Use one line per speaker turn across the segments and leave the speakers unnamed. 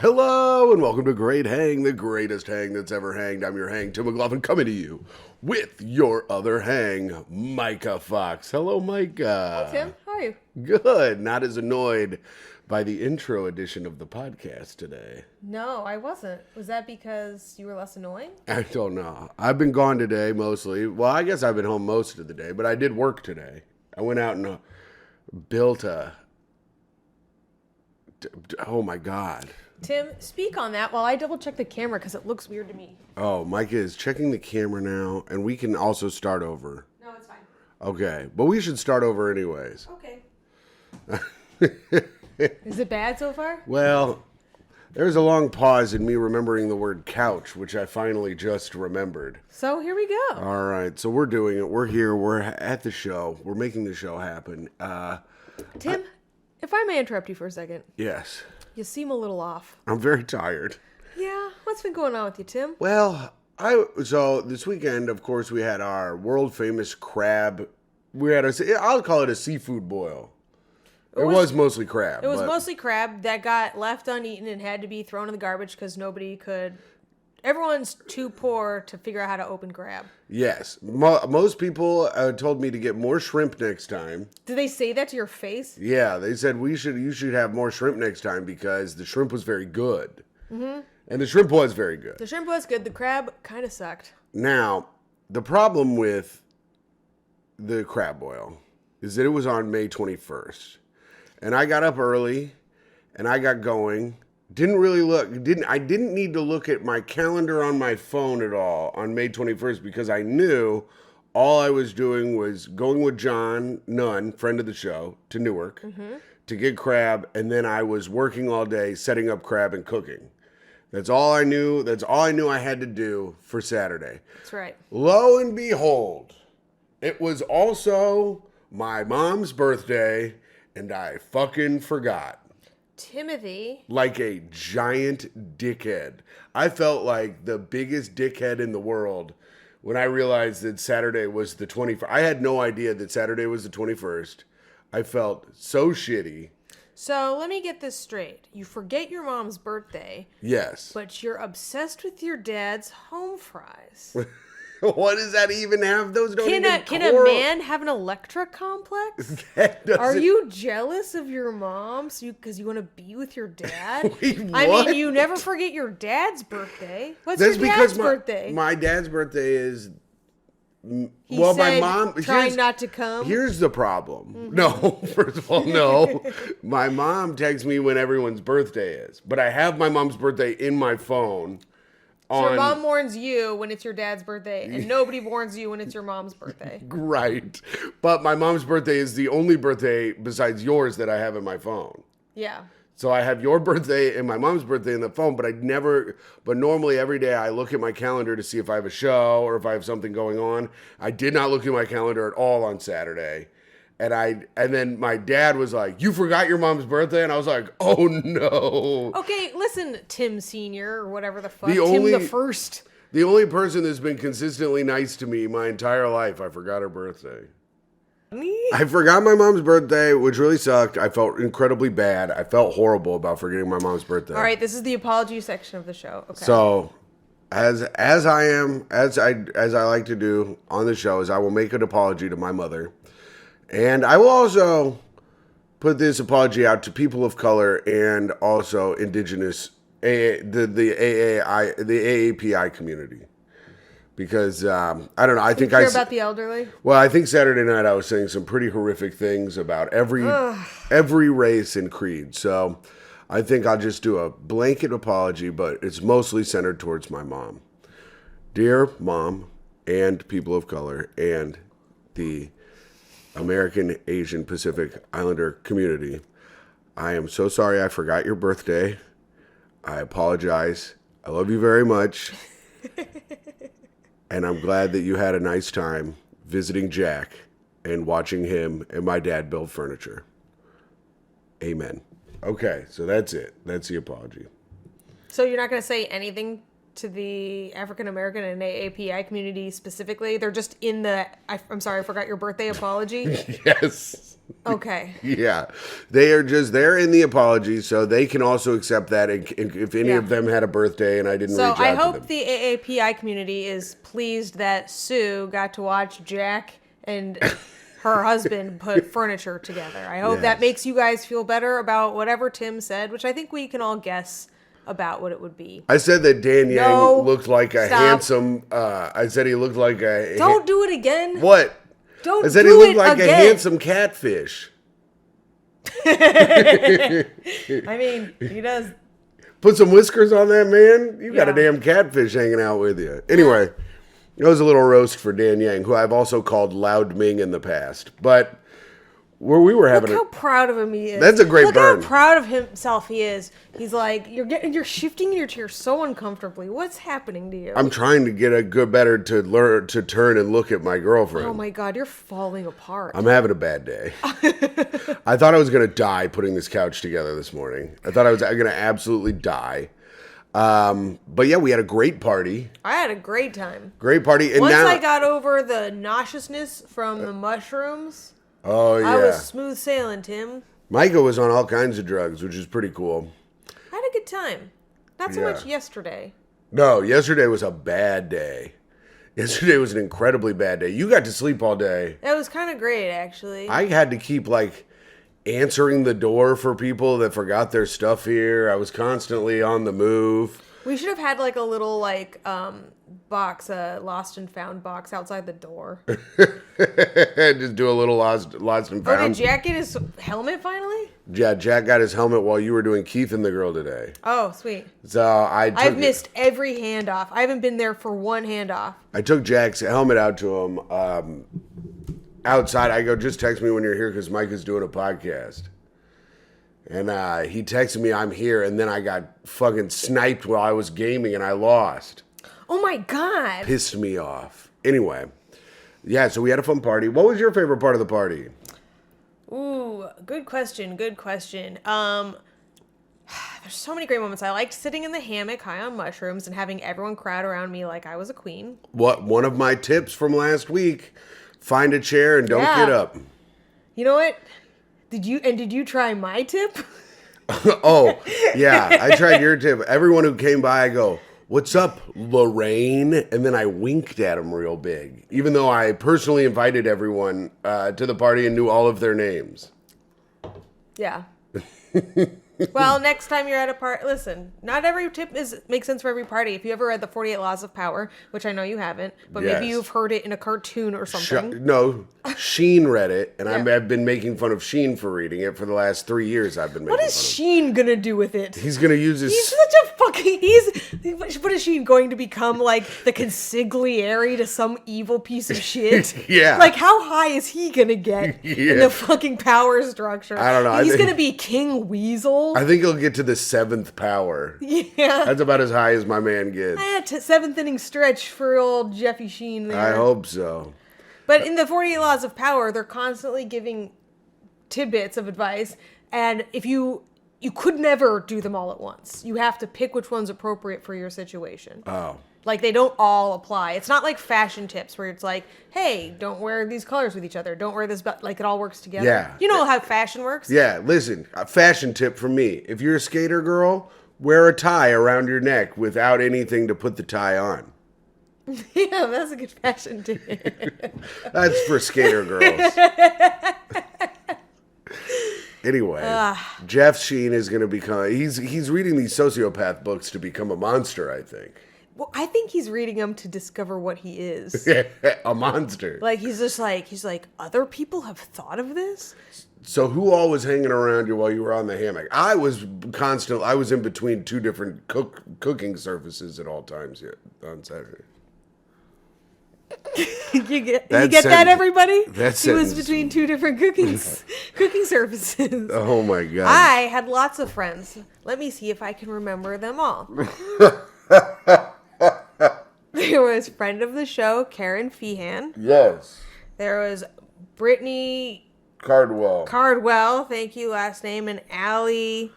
Hello and welcome to Great Hang, the greatest hang that's ever hanged. I'm your hang, Tim McLaughlin, coming to you with your other hang, Myka Fox. Hello, Myka.
Hi, Tim. How are you?
Good. Not as annoyed by the intro edition of the podcast today.
No, I wasn't. Was that because you were less annoying?
I don't know. I've been gone today mostly. Well, I guess I've been home most of the day, but I did work today. I went out and built a... Oh, my God.
Tim, speak on that while I double check the camera because it looks weird to me.
Oh, Myka is checking the camera now, and we can also start over.
No, it's fine.
Okay, but we should start over anyways.
Okay. Is it bad so far?
Well, there's a long pause in me remembering the word couch, which I finally just remembered.
So here we go.
All right, so we're doing it. We're here. We're at the show. We're making the show happen.
Tim, if I may interrupt you for a second.
Yes.
You seem a little off.
I'm very tired.
Yeah, what's been going on with you, Tim?
Well, so this weekend, of course, we had our world famous crab. I'll call it a seafood boil. It was mostly crab.
It was mostly crab that got left uneaten and had to be thrown in the garbage because nobody could. Everyone's too poor to figure out how to open crab.
Yes. Most people told me to get more shrimp next time.
Did they say that to your face?
Yeah, they said you should have more shrimp next time because the shrimp was very good. Mm-hmm. And the shrimp was very good.
The shrimp was good. The crab kind of sucked.
Now, the problem with the crab boil is that it was on May 21st. And I got up early and I got going. I didn't need to look at my calendar on my phone at all on May 21st because I knew all I was doing was going with John Nunn, friend of the show, to Newark to get crab, and then I was working all day setting up crab and cooking. That's all I knew. That's all I knew I had to do for Saturday.
That's right.
Lo and behold, it was also my mom's birthday, and I fucking forgot.
Timothy.
Like a giant dickhead. I felt like the biggest dickhead in the world when I realized that Saturday was the 21st. I had no idea that Saturday was the 21st. I felt so shitty.
So let me get this straight. You forget your mom's birthday.
Yes.
But you're obsessed with your dad's home fries.
What does that even have? Those don't
Can a man have an Electra complex? Are you jealous of your mom because you want to be with your dad?
Wait, what?
I mean, you never forget your dad's birthday. What's your dad's birthday?
My dad's birthday is...
He
well,
said,
my mom...
trying not to come.
Here's the problem. No, first of all, no. My mom texts me when everyone's birthday is. But I have my mom's birthday in my phone.
So your mom warns you when it's your dad's birthday, and nobody warns you when it's your mom's birthday.
Right. But my mom's birthday is the only birthday besides yours that I have in my phone.
Yeah.
So I have your birthday and my mom's birthday in the phone, but normally every day I look at my calendar to see if I have a show or if I have something going on. I did not look at my calendar at all on Saturday. And then my dad was like, "You forgot your mom's birthday?" And I was like, "Oh no."
Okay, listen, Tim Senior or whatever the fuck.
Tim
the First.
The only person that's been consistently nice to me my entire life, I forgot her birthday.
Me?
I forgot my mom's birthday, which really sucked. I felt incredibly bad. I felt horrible about forgetting my mom's birthday.
All right, this is the apology section of the show. Okay.
So, as I like to do on the show, is I will make an apology to my mother. And I will also put this apology out to people of color and also indigenous, the AAPI community. Because, I don't know, I think
care about the elderly?
Well, I think Saturday night I was saying some pretty horrific things about every race and creed. So I think I'll just do a blanket apology, but it's mostly centered towards my mom. Dear Mom and people of color and the American, Asian, Pacific Islander community, I am so sorry I forgot your birthday. I apologize. I love you very much. And I'm glad that you had a nice time visiting Jack and watching him and my dad build furniture. Amen. Okay, so that's it. That's the apology.
So you're not going to say anything to the African American and AAPI community specifically. They're just in the, I'm sorry, I forgot your birthday apology.
Yes.
Okay.
Yeah. They're in the apology, so they can also accept that if any of them had a birthday and I didn't
So
reach out
I
to them.
hope the AAPI community is pleased that Sue got to watch Jack and her husband put furniture together. I hope that
Yes.
makes you guys feel better about whatever Tim said, which I think we can all guess about what it would be.
I said that Dan Yang
No.
looked like a
Stop.
handsome, I said he looked like a...
Don't do it again.
What?
Don't
I said
do
he looked
it
like
again.
a handsome catfish.
I mean, he does.
Put some whiskers on that, man. You got a
Yeah.
damn catfish hanging out with you. Anyway, it was a little roast for Dan Yang, who I've also called Loud Ming in the past. But where we were having
Look how proud of him he is.
That's a great burn.
Look how proud of himself he is. He's like, you're shifting in your chair so uncomfortably. What's happening to you?
I'm trying to get a good better to learn to turn and look at my girlfriend.
Oh my God, you're falling apart.
I'm having a bad day. I thought I was going to die putting this couch together this morning. I thought I was going to absolutely die. But yeah, we had a great party.
I had a great time.
Great party. And
Once
now,
I got over the nauseousness from the mushrooms,
oh yeah,
I was smooth sailing, Tim.
Myka was on all kinds of drugs, which is pretty cool.
I had a good time. Not so
Yeah.
much yesterday.
No, yesterday was a bad day. Yesterday was an incredibly bad day. You got to sleep all day.
That was kind of great, actually.
I had to keep answering the door for people that forgot their stuff here. I was constantly on the move.
We should have had a little box, a lost and found box outside the door.
Just do a little lost and
Oh, did
found.
Jack get his helmet finally?
Yeah, Jack got his helmet while you were doing Keith and the Girl today.
Oh, sweet.
So
I've missed every handoff. I haven't been there for one handoff.
I took Jack's helmet out to him outside. I go, just text me when you're here because Mike is doing a podcast. And he texted me, I'm here. And then I got fucking sniped while I was gaming and I lost.
Oh my God.
Pissed me off. Anyway, yeah, so we had a fun party. What was your favorite part of the party?
Ooh, good question. Good question. There's so many great moments. I liked sitting in the hammock high on mushrooms and having everyone crowd around me like I was a queen.
One of my tips from last week, find a chair and don't
Yeah.
get up.
You know what? Did you try my tip?
Oh, yeah, I tried your tip. Everyone who came by, I go, what's up, Lorraine? And then I winked at them real big, even though I personally invited everyone to the party and knew all of their names.
Yeah. Well, next time you're at a party, listen, not every tip makes sense for every party. If you ever read the 48 Laws of Power, which I know you haven't, but maybe
Yes.
you've heard it in a cartoon or something.
No, Sheen read it, and
Yeah.
I've been making fun of Sheen for reading it for the last 3 years. I've been making
What
fun
is
of him.
Sheen gonna do with it?
He's gonna use his.
He's such a fucking. What is Sheen going to become, like the consigliere to some evil piece of shit?
Yeah.
Like, how high is he gonna get in
Yeah.
the fucking power structure?
I don't know.
He's
I think-
gonna be King Weasel.
I think he'll get to the 7th power.
Yeah.
That's about as high as my man gets.
Seventh inning stretch for old Jeffy Sheen there.
I hope so.
But in the 48 Laws of Power, they're constantly giving tidbits of advice, and if you could never do them all at once. You have to pick which one's appropriate for your situation.
Oh.
Like, they don't all apply. It's not like fashion tips where it's like, hey, don't wear these colors with each other. Don't wear this, like, it all works together.
Yeah.
You know how fashion works?
Yeah, listen, a fashion tip from me. If you're a skater girl, wear a tie around your neck without anything to put the tie on.
Yeah, that's a good fashion tip.
That's for skater girls. Anyway, Jeff Sheen is going to become... He's reading these sociopath books to become a monster, I think.
Well, I think he's reading them to discover what he is.
A monster.
Like, he's like, other people have thought of this?
So who all was hanging around you while you were on the hammock? I was in between two different cooking surfaces at all times on Saturday.
You get
That
that, everybody?
that
He was
sentence-
between two different cooking surfaces.
Oh my God.
I had lots of friends. Let me see if I can remember them all. There was friend of the show, Karen Feehan.
Yes.
There was Brittany
Cardwell.
Cardwell, thank you, last name, and Allie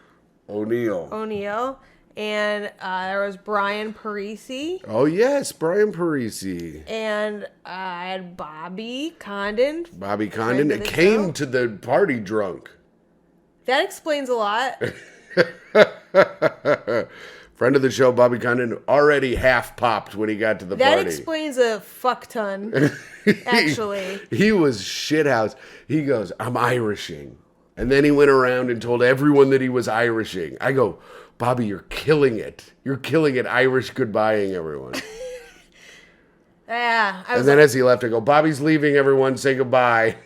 O'Neill.
O'Neill. And there was Brian Parisi.
Oh, yes, Brian Parisi.
And I had Bobby Condon.
Bobby Condon came to the party drunk.
That explains a lot.
Friend of the show, Bobby Condon, already half popped when he got to the party.
That explains a fuck ton, actually.
He was shithouse. He goes, I'm Irishing. And then he went around and told everyone that he was Irishing. I go, Bobby, you're killing it. You're killing it, Irish goodbying everyone.
Yeah.
And then as he left, I go, Bobby's leaving, everyone, say goodbye.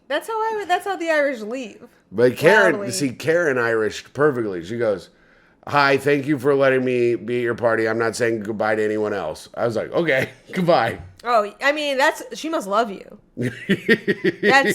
That's how the Irish leave.
But Karen,
Loudly.
see, Karen Irished perfectly. She goes, hi, thank you for letting me be at your party. I'm not saying goodbye to anyone else. I was like, okay, goodbye.
Oh, I mean, she must love you. That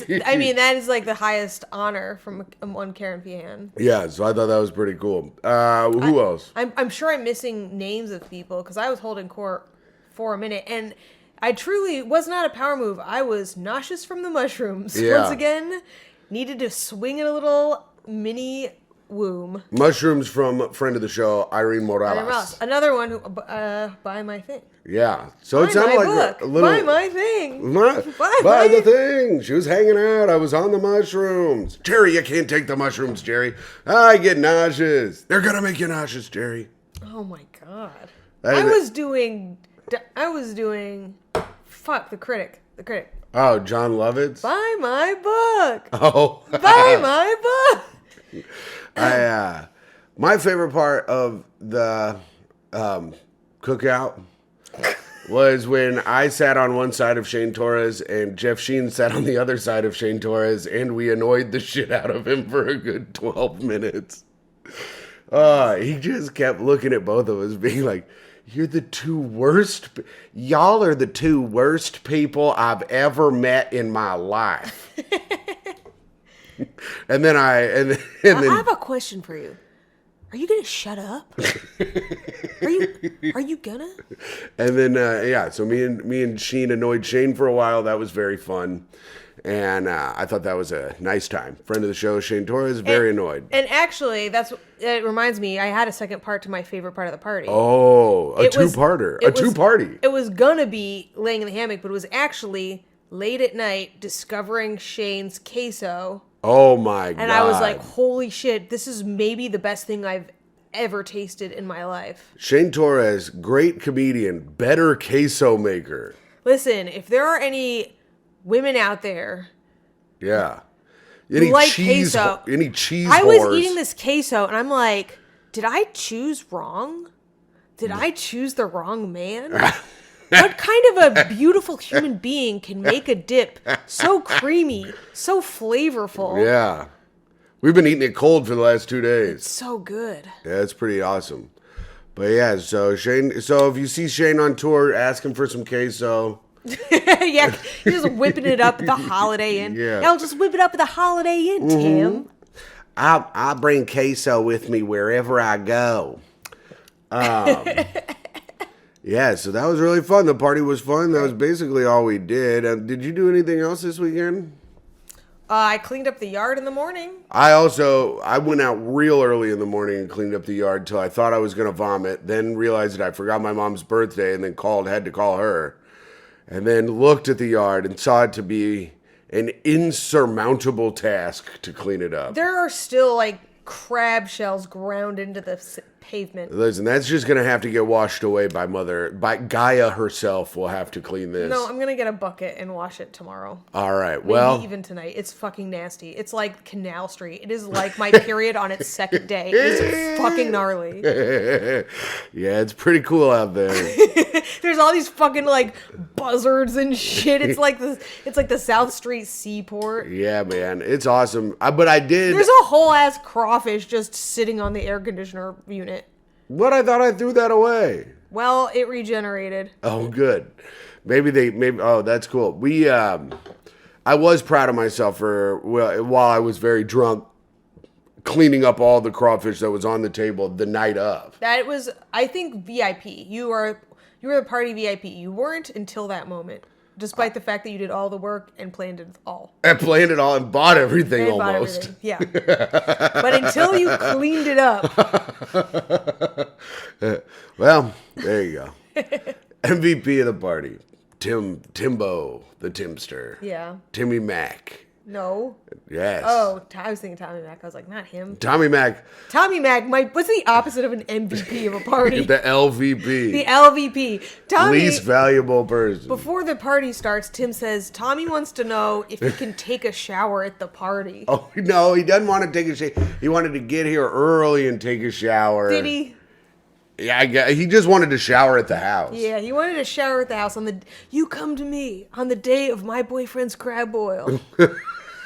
is like the highest honor from one Karen Pehan.
Yeah, so I thought that was pretty cool. Who else?
I'm sure I'm missing names of people because I was holding court for a minute and I truly was not a power move. I was nauseous from the mushrooms.
Yeah.
Once again, needed to swing in a little mini womb.
Mushrooms from friend of the show, Irene Morales.
Another one who, buy my thing.
Yeah. So it
Buy
sounded
my
like
book.
a little...
Buy my thing.
Buy the thing. She was hanging out. I was on the mushrooms. Jerry, you can't take the mushrooms, Jerry. I get nauseous. They're going to make you nauseous, Jerry.
Oh my God. I was doing, fuck, the critic.
Oh, John Lovitz?
Buy my book.
Oh.
Buy my book.
My favorite part of the cookout was when I sat on one side of Shane Torres and Jeff Sheen sat on the other side of Shane Torres, and we annoyed the shit out of him for a good 12 minutes. He just kept looking at both of us being like, you're the two worst, y'all are the two worst people I've ever met in my life. And then I
have a question for you. Are you gonna shut up? Are you gonna?
And then so me and Sheen annoyed Shane for a while. That was very fun, and I thought that was a nice time. Friend of the show, Shane Torres, very annoyed.
And actually, it reminds me. I had a second part to my favorite part of the party.
Oh, a two-parter, a two-party.
It was gonna be laying in the hammock, but it was actually late at night discovering Shane's queso.
Oh my God.
And I was like, holy shit, this is maybe the best thing I've ever tasted in my life.
Shane Torres, great comedian, better queso maker.
Listen, if there are any women out there,
yeah,
any like queso,
any cheese.
I was eating this queso and I'm like, did I choose wrong? Did I choose the wrong man? What kind of a beautiful human being can make a dip so creamy, so flavorful?
Yeah. We've been eating it cold for the last 2 days.
It's so good.
Yeah, it's pretty awesome. But yeah, so Shane, so if you see Shane on tour, ask him for some queso.
Yeah, he's just whipping it up at the Holiday Inn.
Yeah.
I'll just whip it up at the Holiday Inn, Tim.
I bring queso with me wherever I go. Yeah, so that was really fun. The party was fun. That was basically all we did. Did you do anything else this weekend?
I cleaned up the yard in the morning.
I went out real early in the morning and cleaned up the yard till I thought I was going to vomit, then realized that I forgot my mom's birthday and then had to call her. And then looked at the yard and saw it to be an insurmountable task to clean it up.
There are still like crab shells ground into the pavement.
Listen, that's just going to have to get washed away by Gaia herself will have to clean this.
No, I'm going to get a bucket and wash it tomorrow.
All right,
Maybe even tonight. It's fucking nasty. It's like Canal Street. It is like my period on its second day. It's fucking gnarly.
Yeah, it's pretty cool out there.
There's all these fucking like buzzards and shit. It's like the South Street Seaport.
Yeah, man. It's awesome. But I did...
There's a whole ass crawfish just sitting on the air conditioner unit.
What? I thought I threw that away.
Well, it regenerated.
Oh, good. Oh, that's cool. I was proud of myself while I was very drunk, cleaning up all the crawfish that was on the table the night of.
That was, I think, VIP. You were the party VIP. You weren't until that moment. despite the fact that you did all the work and planned it all.
I planned it all and bought everything
And
almost.
bought everything. Yeah. But until you cleaned it up.
Well, there you go. MVP of the party. Timbo, the Timster.
Yeah.
Timmy Mac.
No.
Yes.
Oh, I was thinking Tommy Mac. I was like, not him.
Tommy Mac.
Tommy Mac, what's the opposite of an MVP of a party?
The LVP.
The LVP. Tommy,
Least valuable person.
before the party starts, Tim says, Tommy wants to know if he can take a shower at the party.
Oh, no, he doesn't want to take a shower. He wanted to get here early and take a shower.
Did he?
Yeah, he just wanted to shower at the house.
Yeah, he wanted to shower at the house you come to me on the day of my boyfriend's crab boil.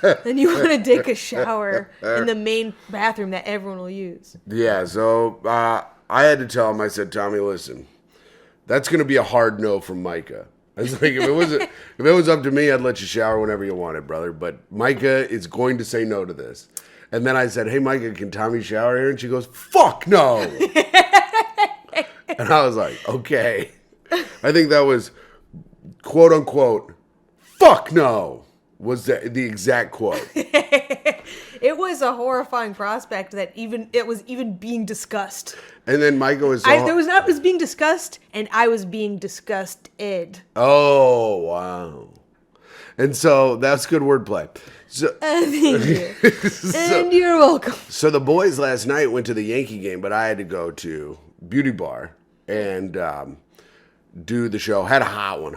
And you want to take a shower in the main bathroom that everyone will use.
Yeah, so I had to tell him, I said, Tommy, listen, that's going to be a hard no from Myka. I was like, if it was up to me, I'd let you shower whenever you wanted, brother. But Myka is going to say no to this. And then I said, hey, Myka, can Tommy shower here? And she goes, fuck no. And I was like, okay. I think that was, quote unquote, fuck no, was the exact quote.
It was a horrifying prospect that it was even being discussed.
And then Myka was
it was being discussed, and I was being disgusted.
Oh, wow. And so that's good wordplay. So,
Thank you. And you're welcome.
So the boys last night went to the Yankee game, but I had to go to Beauty Bar and do the show. Had a hot one.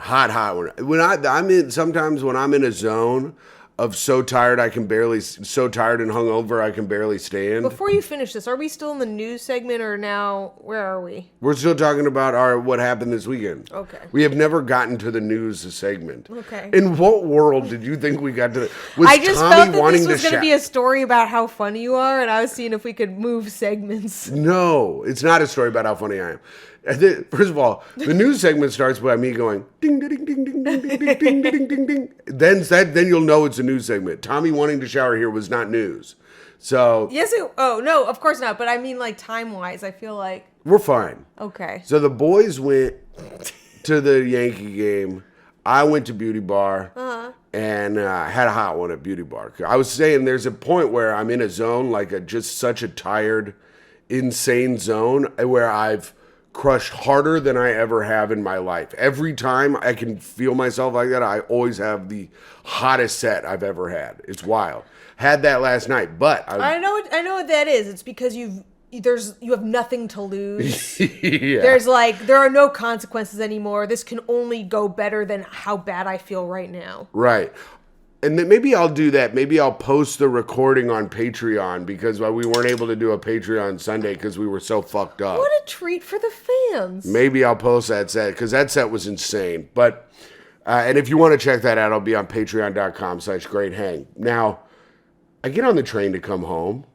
Sometimes when I'm in a zone of so tired and hungover I can barely stand.
Before you finish this, are we still in the news segment or now, where are we?
We're still talking about what happened this weekend.
Okay.
We have never gotten to the news segment.
Okay.
In what world did you think we got to?
I just felt that this was going to be a story about how funny you are, and I was seeing if we could move segments.
No, it's not a story about how funny I am. First of all, the news segment starts by me going ding ding ding ding ding ding ding ding ding ding ding. Then you'll know it's a news segment. Tommy wanting to shower here was not news. So
yes, no, of course not. But I mean, like time wise, I feel like
we're fine.
Okay.
So the boys went to the Yankee game. I went to Beauty Bar and had a hot one at Beauty Bar. I was saying there's a point where I'm in a zone, like just such a tired, insane zone where I've crushed harder than I ever have in my life. Every time I can feel myself like that, I always have the hottest set I've ever had. It's wild. Had that last night, but
I know what that is. It's because you have nothing to lose.
Yeah.
There are no consequences anymore. This can only go better than how bad I feel right now.
Right. And then maybe I'll do that. Maybe I'll post the recording on Patreon because we weren't able to do a Patreon Sunday because we were so fucked up.
What a treat for the fans.
Maybe I'll post that set because that set was insane. But, and if you want to check that out, I'll be on patreon.com/greathang. Now, I get on the train to come home.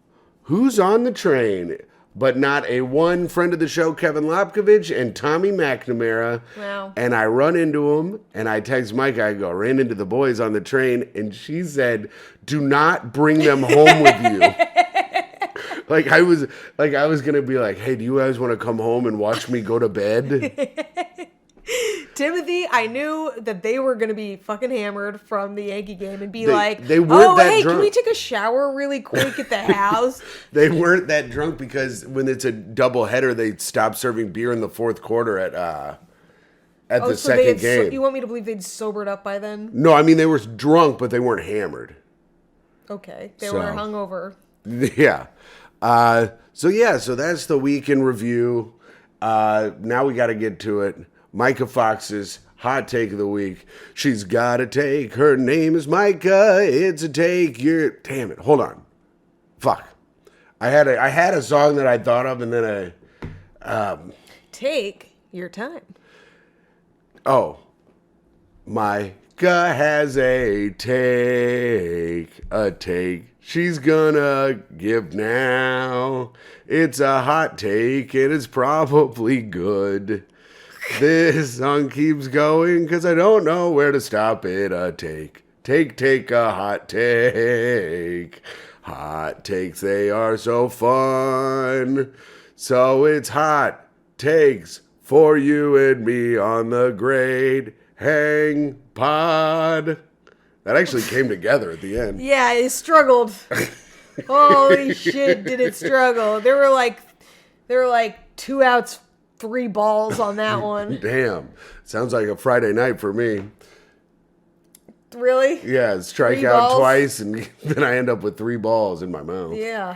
Who's on the train? But not a one friend of the show, Kevin Lopkovich and Tommy McNamara.
Wow.
And I run into him, and I text Myka, I go, ran into the boys on the train, and she said, do not bring them home with you. I was gonna be like, hey, do you guys want to come home and watch me go to bed?
Timothy, I knew that they were going to be fucking hammered from the Yankee game and
they weren't that drunk.
Can we take a shower really quick at the house?
They weren't that drunk because when it's a doubleheader, they stop serving beer in the fourth quarter at the second game.
You want me to believe they'd sobered up by then?
No, I mean, they were drunk, but they weren't hammered.
Okay. They were hungover.
Yeah. So that's the week in review. Now we got to get to it. Myka Fox's hot take of the week. She's got a take. Her name is Myka. It's a take. Damn it. Hold on. Fuck. I had a song that I thought of and then
Take your time.
Oh. Myka has a take. She's gonna give now. It's a hot take and it's probably good. This song keeps going because I don't know where to stop it. Take a hot take. Hot takes, they are so fun. So it's hot takes for you and me on the Great hang pod. That actually came together at the end.
Yeah, it struggled. Holy shit, did it struggle? There were like 2 outs, 3 balls on that one.
Damn. Sounds like a Friday night for me.
Really?
Yeah, strike
3
out
balls?
twice, and then I end up with 3 balls in my mouth.
Yeah.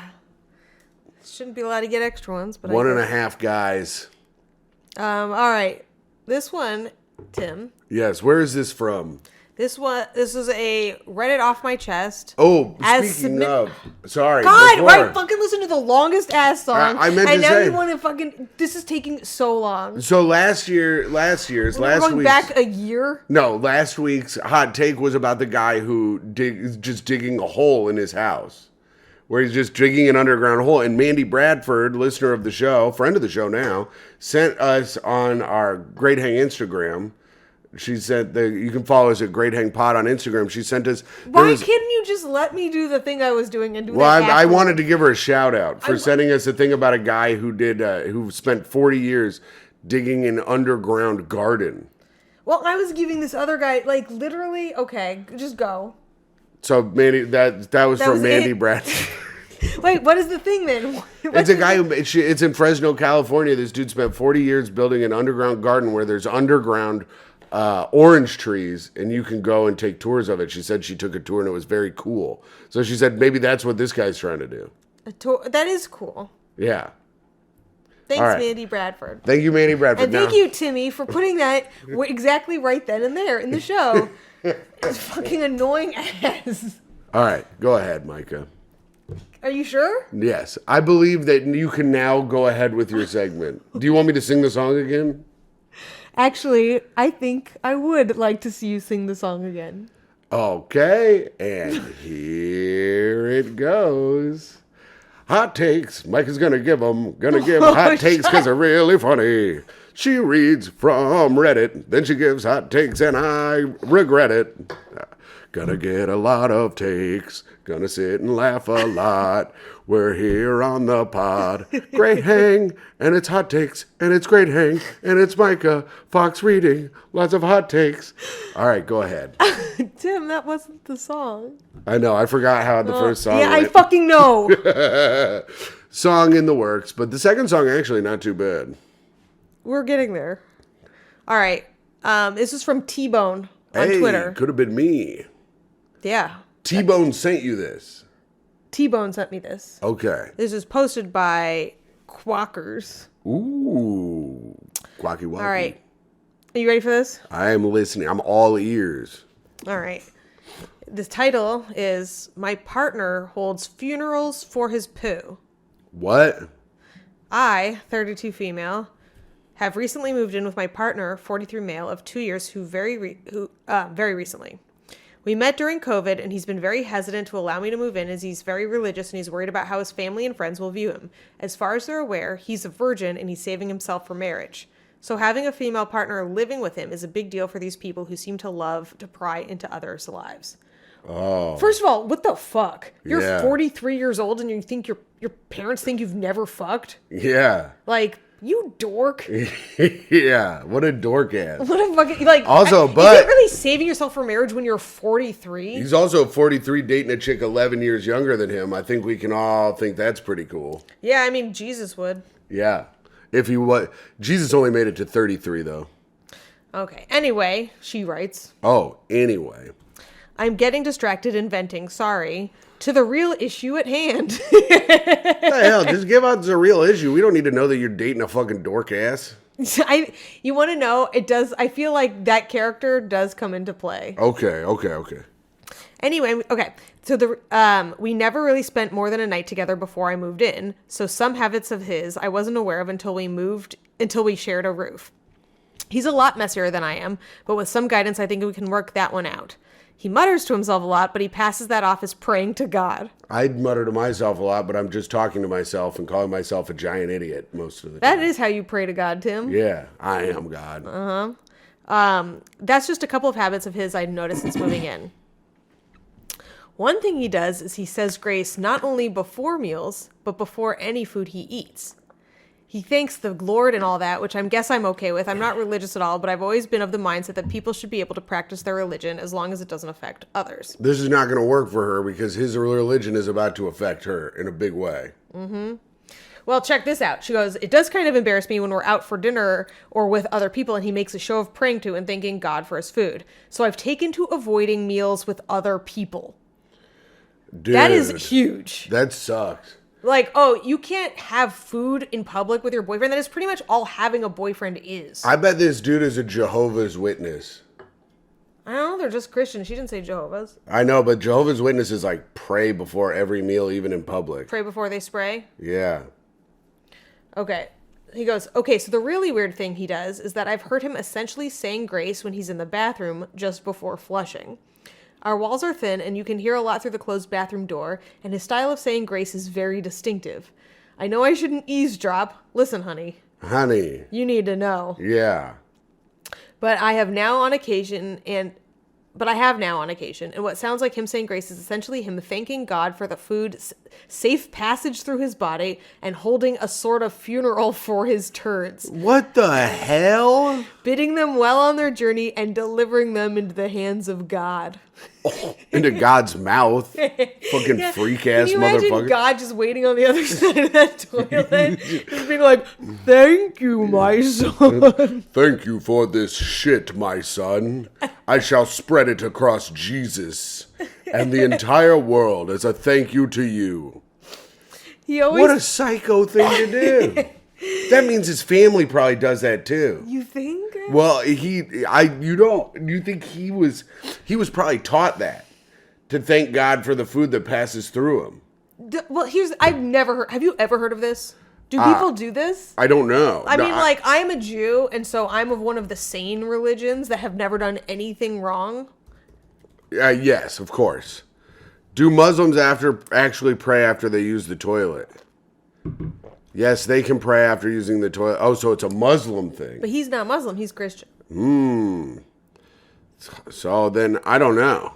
Shouldn't be allowed to get extra ones, but
One
I
and a
guess.
half guys.
All right. This one, Tim.
Yes, where is this from?
This is a Reddit off my chest.
Oh,
As
speaking of, sorry.
God,
before-
right? Fucking listen to the longest ass song.
I meant
and
to
now
say-
you want to fucking. This is taking so long.
So last
We're
week's
going back a year.
No, last week's hot take was about the guy who is just digging a hole in his house, where he's just digging an underground hole. And Mandy Bradford, listener of the show, friend of the show now, sent us on our Great Hang Instagram. She said that you can follow us at Great Hang Pod on Instagram. She sent us.
Why couldn't you just let me do the thing I was doing and do
Well,
that?
I
afterwards?
wanted to give her a shout out for sending us a thing about a guy who who spent 40 years digging an underground garden.
Well, I was giving this other guy like literally. Okay, just go.
So Mandy, that was
That
from
was
Mandy
it?
Bradford.
Wait, what is the thing then?
It's a guy it's in Fresno, California. This dude spent 40 years building an underground garden where there's underground orange trees, and you can go and take tours of it. She said she took a tour and it was very cool. So she said maybe that's what this guy's trying to do.
That is cool.
Yeah.
Thanks,
All right.
Mandy Bradford.
Thank you, Mandy Bradford.
And thank you, Timmy, for putting that exactly right then and there in the show. It's fucking annoying ass.
All right, go ahead, Myka.
Are you sure?
Yes, I believe that you can now go ahead with your segment. Do you want me to sing the song again?
Actually, I think I would like to see you sing the song again.
Okay, and here it goes. Hot takes. Mike is gonna give them. Gonna give hot takes because they're really funny. She reads from Reddit, then she gives hot takes, and I regret it. Gonna get a lot of takes. Gonna sit and laugh a lot. We're here on the pod. Great hang, and it's hot takes, and it's great hang, and it's Myka Fox reading. Lots of hot takes. All right, go ahead.
Tim, that wasn't the song.
I know, I forgot how the first song
Yeah,
went.
I fucking know.
Song in the works, but the second song actually not too bad.
We're getting there. All right. This is from T-Bone on
Hey,
Twitter.
could have been me.
Yeah.
T-Bone sent you this.
T-Bone sent me this.
Okay.
This is posted by Quackers.
Ooh. Quacky wacky.
All right. Are you ready for this?
I am listening. I'm all ears.
All right. The title is My Partner Holds Funerals for His Poo.
What?
I, 32 female, have recently moved in with my partner, 43 male, of 2 years, who very recently. We met during COVID, and he's been very hesitant to allow me to move in as he's very religious and he's worried about how his family and friends will view him. As far as they're aware, he's a virgin and he's saving himself for marriage. So having a female partner living with him is a big deal for these people who seem to love to pry into others' lives.
Oh.
First of all, what the fuck? You're
Yeah.
43 years old and you think your parents think you've never fucked?
Yeah.
Like, you dork.
Yeah. What a dork ass.
What a fucking, like,
Also,
is
but-
it really saving yourself for marriage when you're 43?
He's also 43 dating a chick 11 years younger than him. I think we can all think that's pretty cool.
Yeah, I mean, Jesus would.
Yeah. If he was, Jesus only made it to 33 though.
Okay. Anyway, she writes,
Oh, anyway.
I'm getting distracted and venting, sorry, to the real issue at hand.
What the hell? Just give out the real issue. We don't need to know that you're dating a fucking dork ass.
You want to know, it does, I feel like that character does come into play.
Okay.
Anyway, okay. So we never really spent more than a night together before I moved in. So some habits of his I wasn't aware of until we shared a roof. He's a lot messier than I am, but with some guidance, I think we can work that one out. He mutters to himself a lot, but he passes that off as praying to God.
I'd mutter to myself a lot, but I'm just talking to myself and calling myself a giant idiot most of the time.
That is how you pray to God, Tim.
Yeah, I am God.
That's just a couple of habits of his I'd noticed since moving in. One thing he does is he says grace not only before meals, but before any food he eats. He thanks the Lord and all that, which I guess I'm okay with. I'm not religious at all, but I've always been of the mindset that people should be able to practice their religion as long as it doesn't affect others.
This is not going to work for her because his religion is about to affect her in a big way.
Well, check this out. She goes, it does kind of embarrass me when we're out for dinner or with other people and he makes a show of praying to and thanking God for his food. So I've taken to avoiding meals with other people.
Dude,
That is huge.
That sucks.
Like, oh, you can't have food in public with your boyfriend. That is pretty much all having a boyfriend is.
I bet this dude is a Jehovah's Witness.
I don't know. They're just Christian. She didn't say Jehovah's.
I know, but Jehovah's Witnesses like pray before every meal, even in public.
Pray before they spray.
Yeah.
Okay. He goes, okay, so the really weird thing he does is that I've heard him essentially saying grace when he's in the bathroom just before flushing. Our walls are thin, and you can hear a lot through the closed bathroom door, and his style of saying grace is very distinctive. I know I shouldn't eavesdrop. Listen, honey.
Honey.
You need to know.
Yeah.
But I have now on occasion, and what sounds like him saying grace is essentially him thanking God for the food's safe passage through his body and holding a sort of funeral for his turds.
What the hell?
Bidding them well on their journey and delivering them into the hands of God.
Oh, into God's mouth. Fucking freak ass
Can you imagine
motherfucker.
God just waiting on the other side of that toilet? Just being like, thank you, my son.
Thank you for this shit, my son. I shall spread it across Jesus and the entire world as a thank you to you.
He always.
What a psycho thing to do. That means his family probably does that too.
You think?
Well, you think he was probably taught that to thank God for the food that passes through him.
Well, I've never heard. Have you ever heard of this? Do people do this?
I don't know.
I mean, I'm a Jew, and so I'm of one of the sane religions that have never done anything wrong.
Yes, of course. Do Muslims actually pray after they use the toilet? Yes, they can pray after using the toilet. Oh, so it's a Muslim thing.
But he's not Muslim. He's Christian.
So then, I don't know.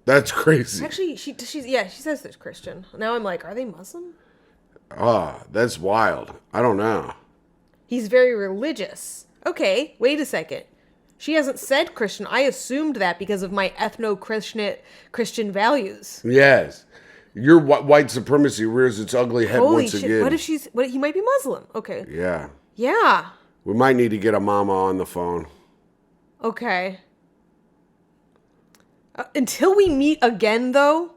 That's crazy.
Actually, she says there's Christian. Now I'm like, are they Muslim?
That's wild. I don't know.
He's very religious. Okay, wait a second. She hasn't said Christian. I assumed that because of my Christian values.
Yes. Your white supremacy rears its ugly head
Holy
once
shit.
again.
What if he might be Muslim? Okay.
Yeah.
Yeah.
We might need to get a mama on the phone.
Okay. Until we meet again, though.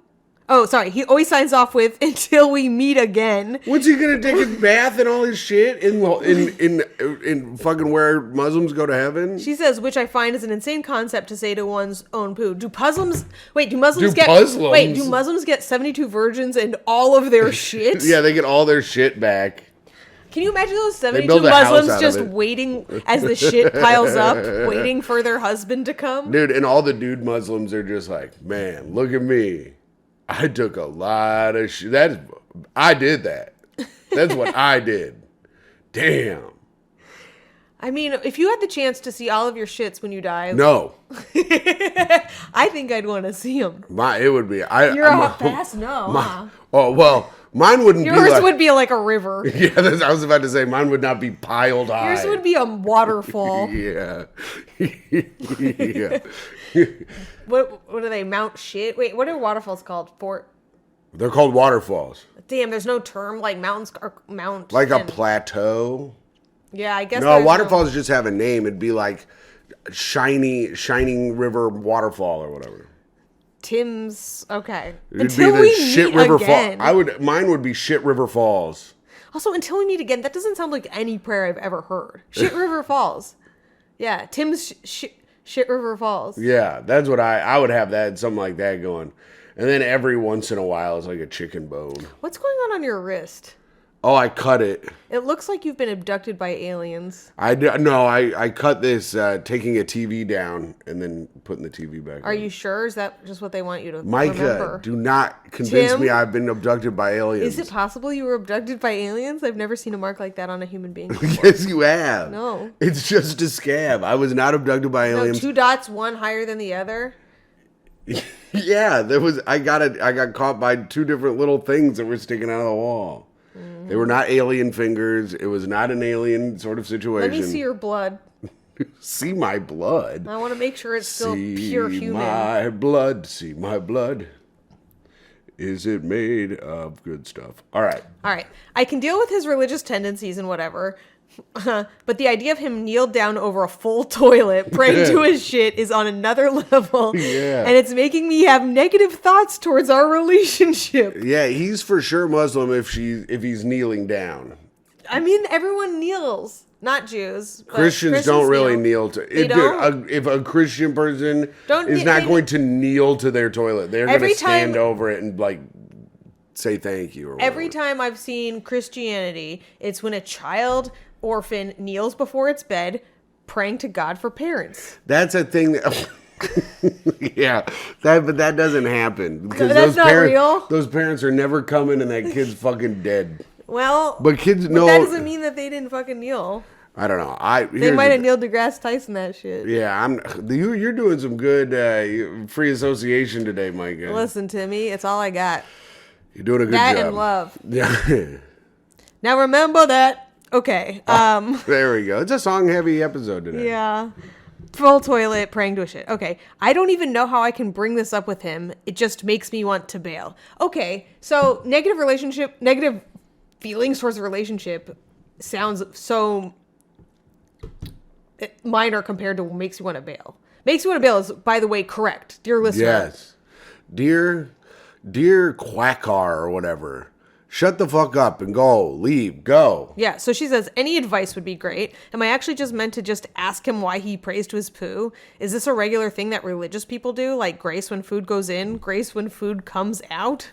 Oh, sorry. He always signs off with "until we meet again."
What's he gonna take his bath and all his shit in fucking where Muslims go to heaven?
She says, which I find is an insane concept to say to one's own poo. Do Muslims get 72 virgins and all of their shit?
Yeah, they get all their shit back.
Can you imagine those 72
build a house
Muslims
out of
just
it.
waiting as the shit piles up, waiting for their husband to come?
Dude, and all the dude Muslims are just like, man, look at me. I took a lot of shit. I did that. That's what I did. Damn.
I mean, if you had the chance to see all of your shits when you die,
No.
I think I'd want to see them.
It would be.
You're a fast no. Huh?
Oh, well, mine wouldn't be
Yours would be like a river.
Yeah, I was about to say, mine would not be piled high.
Yours would be a waterfall.
Yeah. Yeah.
What are they? Mount shit? Wait, what are waterfalls called?
They're called waterfalls.
Damn, there's no term like mountains or mount.
Like a plateau.
Yeah, I guess.
No, waterfalls just have a name. It'd be like Shining River Waterfall or whatever.
Tim's. Okay.
It'd
Until
be the
we
Shit
meet
River
again.
Falls. Mine would be Shit River Falls.
Also, until we meet again, that doesn't sound like any prayer I've ever heard. Shit River Falls. Yeah, Tim's Shit River Falls.
Yeah, that's what I would have that, something like that going. And then every once in a while, it's like a chicken bone.
What's going on your wrist?
Oh, I cut it.
It looks like you've been abducted by aliens.
I cut this taking a TV down and then putting the TV back
Are
on.
you sure? Is that just what they want you to
Myka,
remember?
do not convince
Tim?
me I've been abducted by aliens.
Is it possible you were abducted by aliens? I've never seen a mark like that on a human being before.
Yes, you have.
No.
It's just a scab. I was not abducted by
No,
aliens.
2 dots, one higher than the other.
Yeah, I got caught by 2 different little things that were sticking out of the wall. They were not alien fingers. It was not an alien sort of situation.
Let me see your blood.
See my blood.
I want to make sure it's still
See
pure human.
my blood. See my blood. Is it made of good stuff? All right.
All right. I can deal with his religious tendencies and whatever. But the idea of him kneeled down over a full toilet praying to his shit is on another level.
Yeah.
And it's making me have negative thoughts towards our relationship.
Yeah, he's for sure Muslim if he's kneeling down.
I mean, everyone kneels. Not Jews. But
Christians don't really kneel to.
They don't?
If a Christian person is not going to kneel to their toilet, they're going to stand over it and like say thank you. Or
every time I've seen Christianity, it's when a child orphan kneels before its bed, praying to God for parents.
That's a thing. Yeah, but that doesn't happen because
that's not real.
Those parents are never coming, and that kid's fucking dead.
Well,
but kids know
that doesn't mean that they didn't fucking kneel.
I don't know.
They might have kneeled deGrasse Tyson that shit.
Yeah, you're doing some good free association today, Myka.
Listen to me. It's all I got.
You're doing a good
that
job.
That and love.
Yeah.
Now remember that. Okay.
There we go. It's a song-heavy episode today.
Yeah. Full toilet, praying to a shit. Okay. I don't even know how I can bring this up with him. It just makes me want to bail. Okay. So negative feelings towards a relationship sounds so minor compared to what makes you want to bail. Makes you want to bail is, by the way, correct. Dear listener.
Yes. Dear Quackar or whatever. Shut the fuck up and go. Leave. Go.
Yeah, so she says, any advice would be great. Am I actually just meant to just ask him why he prays to his poo? Is this a regular thing that religious people do? Like grace when food goes in, grace when food comes out?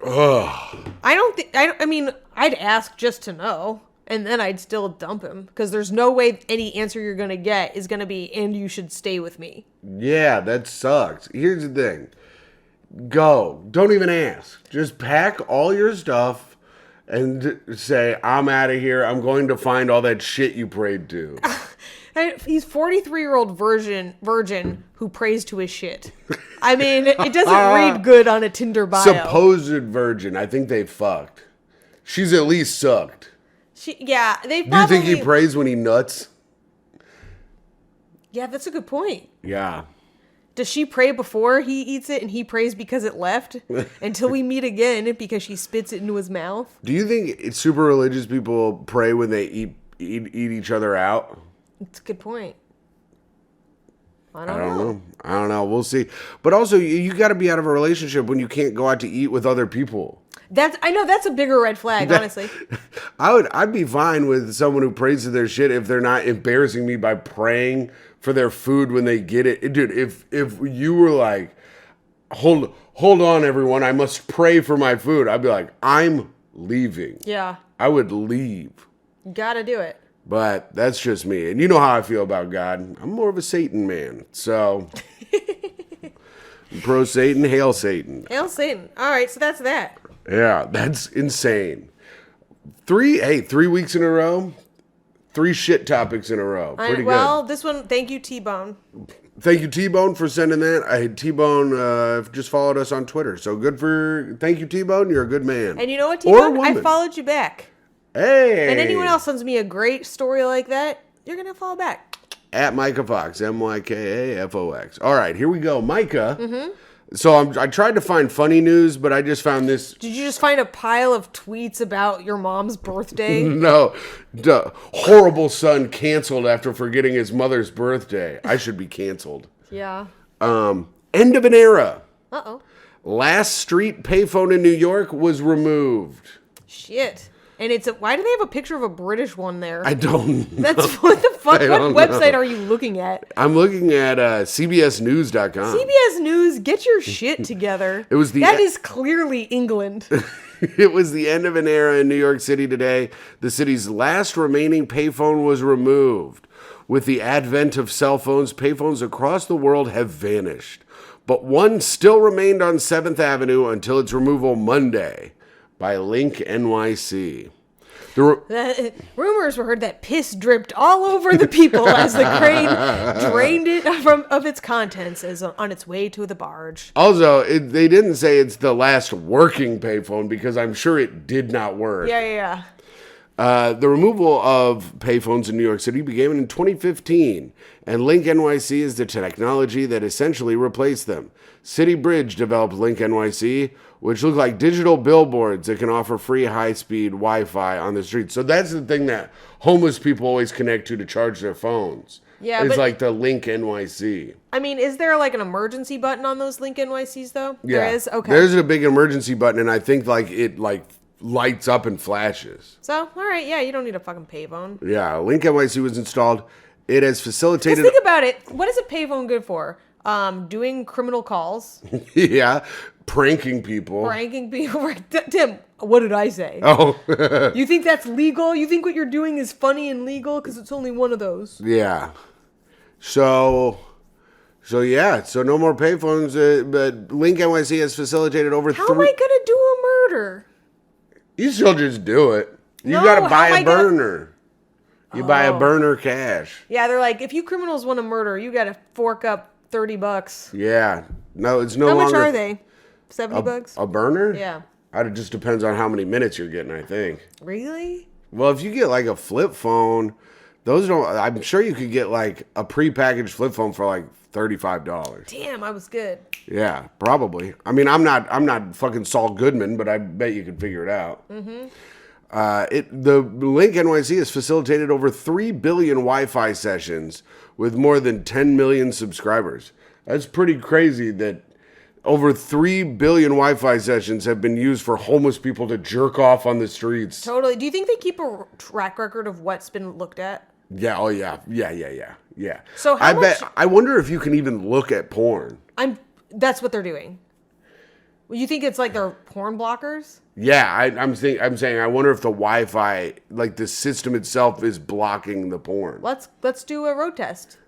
Ugh.
I mean, I'd ask just to know, and then I'd still dump him. Because there's no way any answer you're going to get is going to be, and you should stay with me.
Yeah, that sucks. Here's the thing. Go. Don't even ask. Just pack all your stuff and say, I'm out of here. I'm going to find all that shit you prayed to.
He's 43-year-old virgin who prays to his shit. I mean, it doesn't read good on a Tinder bio.
Supposed virgin. I think they fucked. She's at least sucked.
They probably...
Do you think he prays when he nuts?
Yeah, that's a good point.
Yeah.
Does she pray before he eats it and he prays because it left? Until we meet again because she spits it into his mouth?
Do you think super religious people pray when they eat each other out?
That's a good point. I
don't know. We'll see. But also, you got to be out of a relationship when you can't go out to eat with other people.
I know that's a bigger red flag, honestly.
I'd be fine with someone who prays to their shit if they're not embarrassing me by praying for their food when they get it. Dude, if you were like, hold on, everyone, I must pray for my food, I'd be like, I'm leaving.
Yeah.
I would leave.
You gotta do it.
But that's just me. And you know how I feel about God. I'm more of a Satan man. So, pro Satan, hail Satan.
Hail Satan. All right, so that's that.
Yeah, that's insane. 3 weeks in a row. 3 shit topics in a row. Pretty good.
Well, this one, thank you, T-Bone.
Thank you, T-Bone, for sending that. T-Bone just followed us on Twitter. So thank you, T-Bone. You're a good man.
And you know what, T-Bone? I followed you back.
Hey.
And anyone else sends me a great story like that, you're going to follow back.
At Myka Fox, MYKAFOX. All right, here we go. Myka. Mm-hmm. So I tried to find funny news, but I just found this.
Did you just find a pile of tweets about your mom's birthday?
No. Horrible son canceled after forgetting his mother's birthday. I should be canceled.
Yeah.
End of an era.
Uh-oh.
Last street payphone in New York was removed.
Shit. And why do they have a picture of a British one there?
I don't know.
That's what the fuck? What website are you looking at?
I'm looking at CBSNews.com.
CBS News, get your shit together. That is clearly England.
It was the end of an era in New York City today. The city's last remaining payphone was removed. With the advent of cell phones, payphones across the world have vanished. But one still remained on 7th Avenue until its removal Monday by Link NYC.
Rumors were heard that piss dripped all over the people as the crane drained it of its contents as on its way to the barge.
Also, they didn't say it's the last working payphone because I'm sure it did not work.
Yeah.
The removal of payphones in New York City began in 2015, and Link NYC is the technology that essentially replaced them. City Bridge developed Link NYC, which look like digital billboards that can offer free high-speed Wi-Fi on the streets. So that's the thing that homeless people always connect to charge their phones.
Yeah,
it's
but
like the Link NYC.
I mean, is there like an emergency button on those Link NYCs though?
Yeah.
There is? Okay.
There's a big emergency button, and I think like it lights up and flashes.
So, all right, yeah, you don't need a fucking payphone.
Yeah, Link NYC was installed. It has facilitated...
Just think about it. What is a payphone good for? Doing criminal calls.
Yeah, pranking people.
Pranking people. Tim, what did I say?
Oh.
You think that's legal? You think what you're doing is funny and legal? Because it's only one of those.
Yeah. So no more payphones, but Link NYC has facilitated over
How am I going to do a murder?
You still just do it. You
No,
got to
how
buy
am I
a
gonna-
burner. You buy a burner cash.
Yeah, they're like, if you criminals want to murder, you got to fork up $30.
Yeah. No, it's no
How
longer...
much are they? $70?
A burner?
Yeah.
It just depends on how many minutes you're getting, I think.
Really?
Well, if you get like a flip phone, those don't... I'm sure you could get like a prepackaged flip phone for like $35.
Damn, I was good.
Yeah, probably. I mean, I'm not fucking Saul Goodman, but I bet you could figure it out. Mm-hmm. The Link NYC has facilitated over 3 billion Wi-Fi sessions with more than 10 million subscribers. That's pretty crazy that over 3 billion Wi-Fi sessions have been used for homeless people to jerk off on the streets.
Totally. Do you think they keep a track record of what's been looked at?
Yeah. Oh yeah. Yeah.
So how much...
I wonder if you can even look at porn.
That's what they're doing. You think it's like they're porn blockers?
Yeah, I'm saying I wonder if the Wi-Fi, like the system itself, is blocking the porn.
Let's do a road test.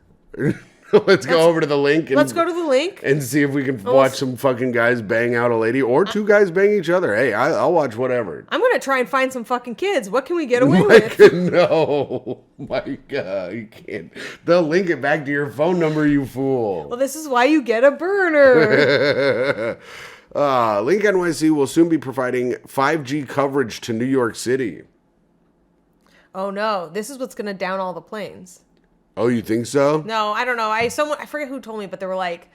Let's go over to the link.
Let's go to the link
and see if we can watch some fucking guys bang out a lady or two guys bang each other. Hey, I'll watch whatever.
I'm gonna try and find some fucking kids. What can we get away with?
No, Myka, you can't. They'll link it back to your phone number, you fool.
Well, this is why you get a burner.
Link NYC will soon be providing 5G coverage to New York City.
Oh no, this is what's gonna down all the planes.
Oh, you think so?
No, I don't know. I forget who told me, but they're like,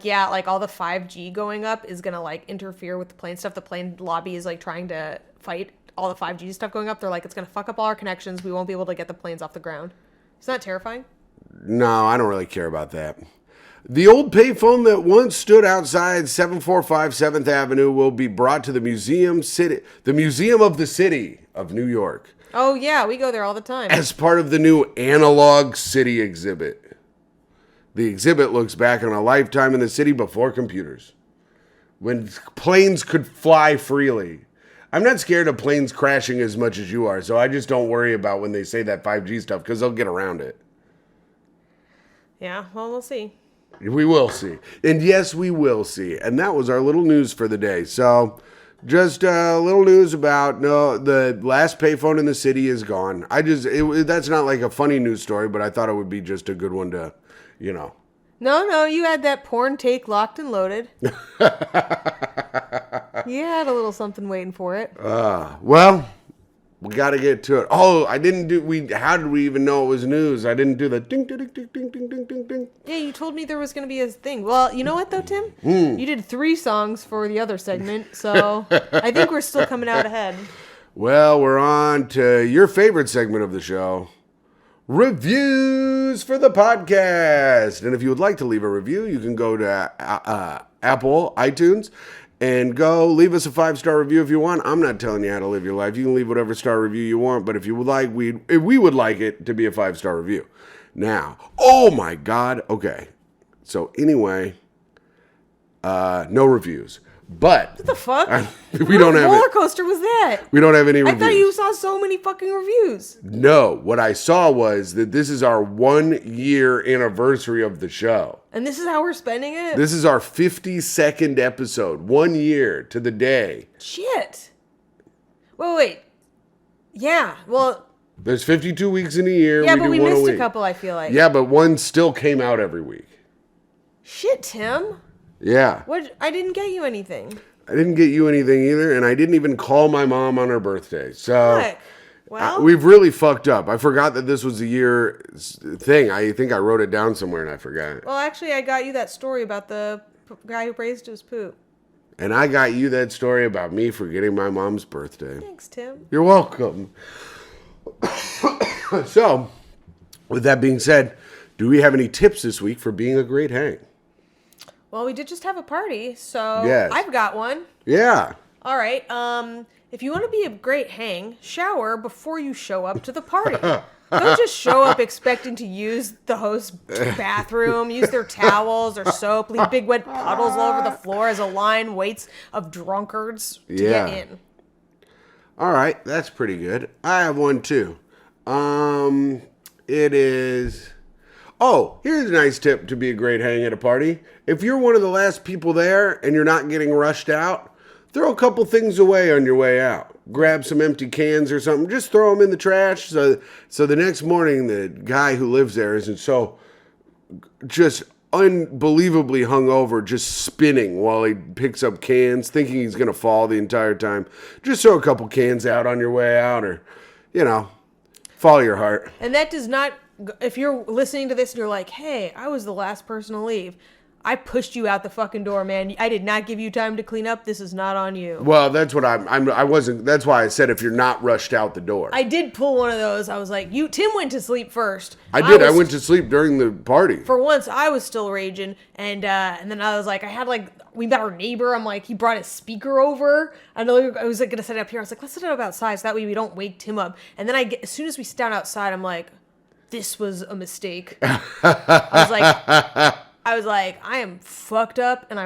yeah, like all the 5G going up is gonna like interfere with the plane stuff. The plane lobby is like trying to fight all the 5G stuff going up. They're like, it's gonna fuck up all our connections. We won't be able to get the planes off the ground. Isn't that terrifying?
No, I don't really care about that. The old payphone that once stood outside 745 7th Avenue will be brought to the Museum of the City of New York.
Oh yeah, we go there all the time.
As part of the new Analog City exhibit. The exhibit looks back on a lifetime in the city before computers, when planes could fly freely. I'm not scared of planes crashing as much as you are, so I just don't worry about when they say that 5G stuff, because they'll get around it.
Yeah, well, we'll see.
We will see. And yes, we will see. And that was our little news for the day. So just a little news about the last payphone in the city is gone. That's not like a funny news story, but I thought it would be just a good one to,
No, you had that porn take locked and loaded. You had a little something waiting for it.
Well, we got to get to it. Oh, how did we even know it was news? I didn't do the ding, ding, ding, ding, ding, ding, ding, ding.
Yeah, you told me there was going to be a thing. Well, you know what though, Tim? You did 3 songs for the other segment, so I think we're still coming out ahead.
Well, we're on to your favorite segment of the show. Reviews for the podcast. And if you would like to leave a review, you can go to Apple, iTunes, and go leave us a 5-star review if you want. I'm not telling you how to live your life. You can leave whatever star review you want, but if you would like, we would like it to be a 5-star review. Now, oh my God. Okay. So anyway, no reviews. But
what the fuck?
We don't have
roller coaster was that?
We don't have any reviews.
I thought you saw so many fucking reviews.
No, what I saw was that this is our 1-year anniversary of the show.
And this is how we're spending it?
This is our 52nd episode. 1 year to the day.
Shit. Wait. Yeah, well,
There's 52 weeks in a year.
yeah,
we
but
do
we
one
missed
a
a
week.
couple, I feel like.
Yeah, but one still came out every week.
Shit, Tim.
Yeah.
What? I didn't get you anything.
I didn't get you anything either, and I didn't even call my mom on her birthday. So
Fuck. Well,
we've really fucked up. I forgot that this was a year thing. I think I wrote it down somewhere and I forgot.
well, actually, I got you that story about the guy who praised his poop.
And I got you that story about me forgetting my mom's birthday.
Thanks, Tim.
You're welcome. So, with that being said, do we have any tips this week for being a great hang?
Well, we did just have a party, so
Yes.
I've got one.
Yeah.
All right. If you want to be a great hang, shower before you show up to the party. Don't just show up expecting to use the host's bathroom, use their towels or soap, leave big wet puddles all over the floor as a line waits of drunkards to get in.
All right, that's pretty good. I have one too. It is. Oh, here's a nice tip to be a great hang at a party. If you're one of the last people there and you're not getting rushed out, throw a couple things away on your way out. Grab some empty cans or something. Just throw them in the trash so the next morning the guy who lives there isn't so just unbelievably hungover, just spinning while he picks up cans, thinking he's going to fall the entire time. Just throw a couple cans out on your way out or, follow your heart.
And that does not, if you're listening to this and you're like, hey, I was the last person to leave. I pushed you out the fucking door, man. I did not give you time to clean up. This is not on you.
Well, that's what I wasn't, that's why I said if you're not rushed out the door.
I did pull one of those. I was like, Tim went to sleep first.
I did. I went to sleep during the party.
For once, I was still raging. And then I was like, we met our neighbor. I'm like, he brought his speaker over. I was like, going to set it up here. I was like, let's set it up outside so that way we don't wake Tim up. And then as soon as we stand outside, I'm like, this was a mistake. I was like, I am fucked up, and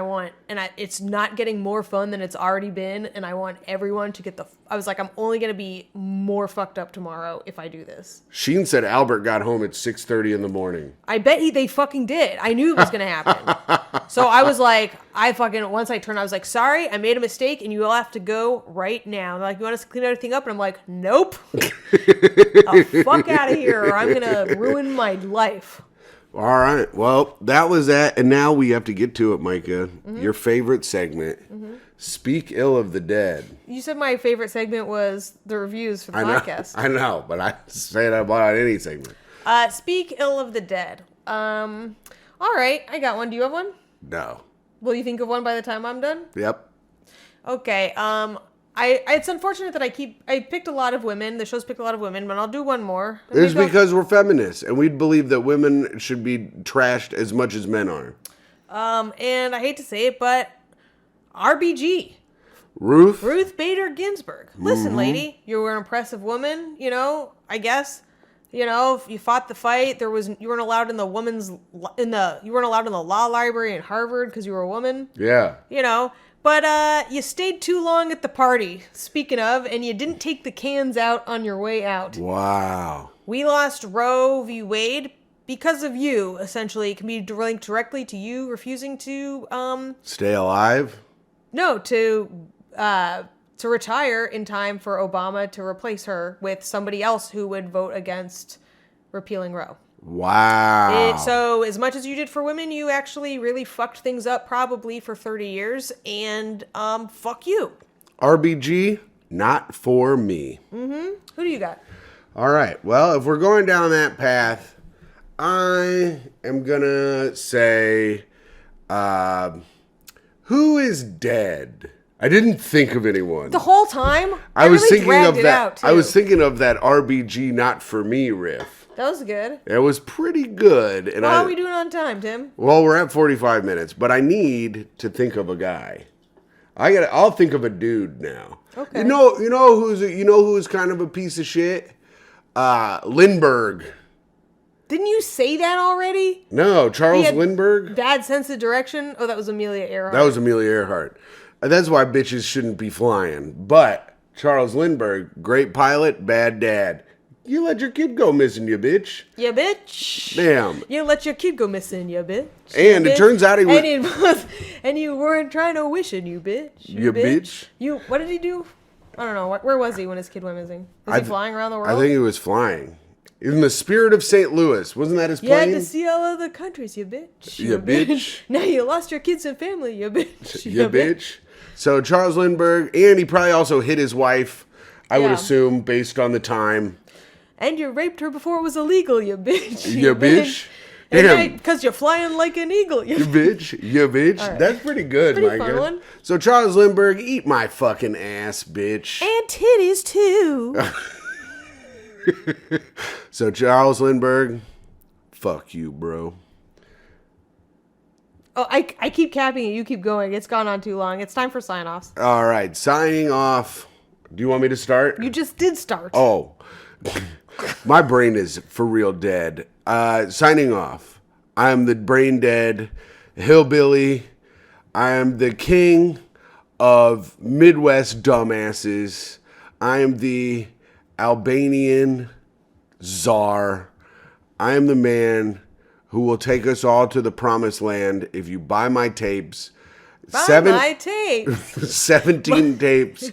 it's not getting more fun than it's already been, and I want everyone to get I was like, I'm only going to be more fucked up tomorrow if I do this.
Sheen said Albert got home at 6:30 in the morning.
I bet they fucking did. I knew it was going to happen. So I was like, once I turned, I was like, sorry, I made a mistake, and you all have to go right now. They're like, you want us to clean everything up? And I'm like, nope. The fuck out of here, or I'm going to ruin my life.
All right. Well, that was that. And now we have to get to it, Myka. Mm-hmm. Your favorite segment. Mm-hmm. Speak ill of the dead.
You said my favorite segment was the reviews for the podcast.
I know, but I say that about any segment.
Speak ill of the dead. All right. I got one. Do you have one?
No.
Will you think of one by the time I'm done?
Yep.
Okay. It's unfortunate that I picked a lot of women. The show's picked a lot of women, but I'll do one more.
It's because we're feminists, and we believe that women should be trashed as much as men are.
And I hate to say it, but RBG.
Ruth
Bader Ginsburg. Listen, lady, you were an impressive woman, I guess. If you fought the fight, you weren't allowed in the law library in Harvard because you were a woman.
Yeah.
But you stayed too long at the party, speaking of, and you didn't take the cans out on your way out.
Wow.
We lost Roe v. Wade because of you, essentially. It can be linked directly to you refusing to...
Stay alive?
No, to retire in time for Obama to replace her with somebody else who would vote against repealing Roe.
Wow.
So as much as you did for women, you actually really fucked things up probably for 30 years. And fuck you.
RBG, not for me.
Mm-hmm. Who do you got?
All right. Well, if we're going down that path, I am going to say, who is dead? I didn't think of anyone.
The whole time?
I was
really
thinking of that.
Too.
I was thinking of that RBG, not for me riff.
That was good.
It was pretty good. And
how are we doing on time, Tim?
Well, we're at 45 minutes, but I need to think of a guy. I'll think of a dude now.
Okay.
You know who's kind of a piece of shit? Lindbergh.
Didn't you say that already?
No, Charles Lindbergh.
Bad sense of direction. Oh, that was Amelia Earhart.
That was Amelia Earhart. That's why bitches shouldn't be flying. But Charles Lindbergh, great pilot, bad dad. You let your kid go missing, you bitch.
You bitch.
Damn.
You let your kid go missing, you bitch.
And it turns out he was...
And you weren't trying to wish it, you bitch.
You bitch.
What did he do? I don't know. Where was he when his kid went missing? Was he flying around the world?
I think he was flying. In the spirit of St. Louis. Wasn't that his
You had
plane?
to see all other countries, you bitch.
You bitch.
Now you lost your kids and family, you bitch.
You bitch. So Charles Lindbergh, and he probably also hit his wife, I would
Yeah.
assume, based on the time.
And you raped her before it was illegal, you bitch.
You bitch.
Damn. Because you're flying like an eagle, you
You bitch. You bitch.
All right.
That's pretty good,
Pretty
Myka.
fun one.
So Charles Lindbergh, eat my fucking ass, bitch.
And titties, too.
So Charles Lindbergh, fuck you, bro.
Oh, I keep capping it. You keep going. It's gone on too long. It's time for sign-offs.
All right, signing off. Do you want me to start?
You just did start.
Oh, my brain is for real dead. Signing off. I am the brain dead hillbilly. I am the king of Midwest dumbasses. I am the Albanian czar. I am the man who will take us all to the promised land if you buy my tapes.
Buy my tape.
17 tapes,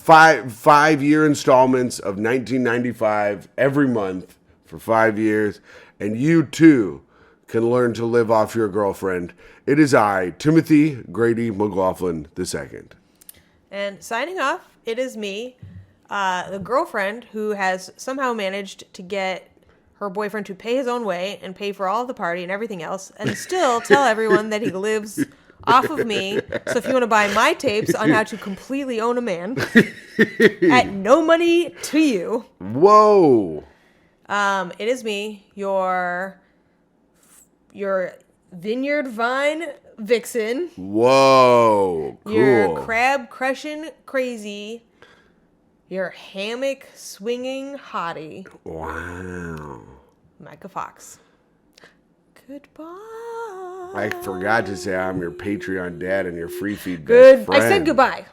5-year installments of 1995 every month for 5 years. And you too can learn to live off your girlfriend. It is I, Timothy Grady McLaughlin II.
And signing off, it is me, the girlfriend who has somehow managed to get her boyfriend to pay his own way and pay for all of the party and everything else, and still tell everyone that he lives off of me. So if you want to buy my tapes on how to completely own a man at no money to you,
Whoa.
it is me, your vineyard vine vixen,
Whoa. Cool.
your crab crushing crazy, your hammock swinging hottie,
Wow.
Myka Fox. Goodbye.
I forgot to say I'm your Patreon dad and your free feed best
Good.
friend.
I said goodbye.